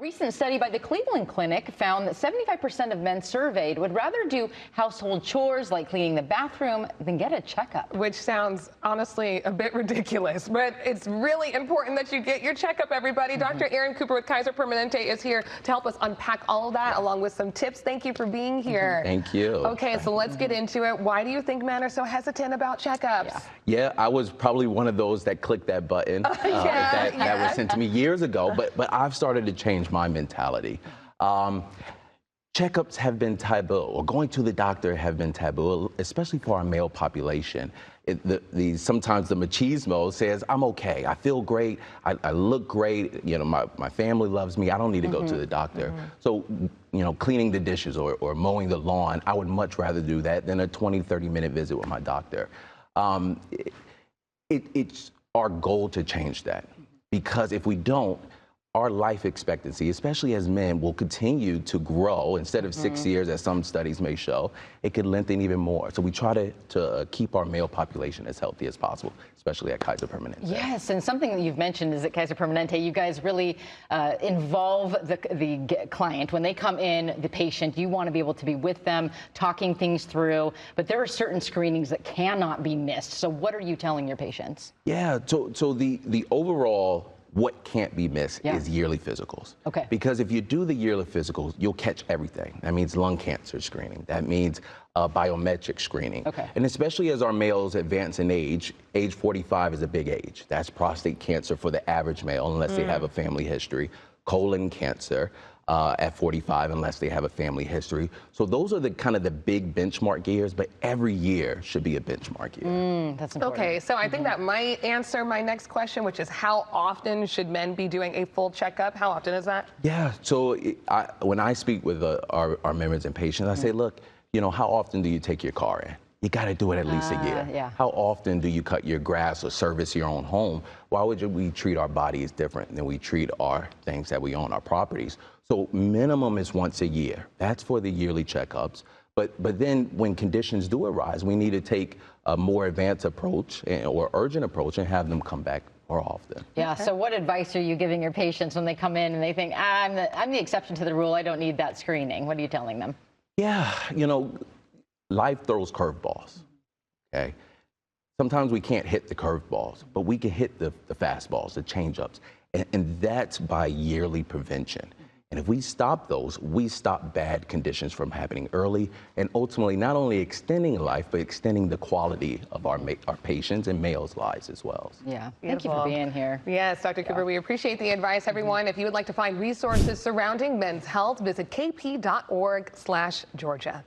recent study by the Cleveland Clinic found that 75% of men surveyed would rather do household chores like cleaning the bathroom than get a checkup. Which sounds honestly a bit ridiculous, but it's really important that you get your checkup, everybody. Dr. Aaron Cooper with Kaiser Permanente is here to help us unpack all of that along with some tips. Thank you for being here. Thank you. Okay, so let's get into it. Why do you think men are so hesitant about checkups? Yeah, I was probably one of those that clicked that button that was sent to me years ago, but I've started to change my mentality. Checkups have been taboo, or going to the doctor have been taboo, especially for our male population. Sometimes the machismo says, I'm okay, I feel great, I look great, you know, my family loves me, I don't need to go to the doctor. So, you know, cleaning the dishes or mowing the lawn, I would much rather do that than a 20, 30-minute visit with my doctor. It's our goal to change that, because if we don't, our life expectancy, especially as men, will continue to grow. Instead of 6 years, as some studies may show, it could lengthen even more. So we try to keep our male population as healthy as possible, especially at Kaiser Permanente. Yes, and something that you've mentioned is at Kaiser Permanente, you guys really involve the client. When they come in, the patient, you want to be able to be with them, talking things through, but there are certain screenings that cannot be missed. So what are you telling your patients? Yeah, so the overall, what can't be missed is yearly physicals. Okay. Because if you do the yearly physicals, you'll catch everything. That means lung cancer screening. That means biometric screening. Okay. And especially as our males advance in age 45 is a big age. That's prostate cancer for the average male, unless they have a family history. Colon cancer at 45, unless they have a family history. So those are the kind of the big benchmark years, but every year should be a benchmark year. That's important. Okay, so I think that might answer my next question, which is how often should men be doing a full checkup? How often is that? Yeah, so when I speak with our members and patients, I say, look, you know, how often do you take your car in? You got to do it at least a year. Yeah. How often do you cut your grass or service your own home? Why would we treat our bodies different than we treat our things that we own, our properties? So minimum is once a year. That's for the yearly checkups. But then when conditions do arise, we need to take a more advanced approach or urgent approach and have them come back more often. Yeah, so what advice are you giving your patients when they come in and they think, I'm the exception to the rule, I don't need that screening? What are you telling them? Yeah, you know, life throws curveballs, okay? Sometimes we can't hit the curveballs, but we can hit the fastballs, the changeups, and that's by yearly prevention. And if we stop those, we stop bad conditions from happening early, and ultimately not only extending life, but extending the quality of our patients and males' lives as well. Yeah, thank you for being here. Yes, Dr. Cooper, we appreciate the advice, everyone. If you would like to find resources surrounding men's health, visit kp.org/Georgia.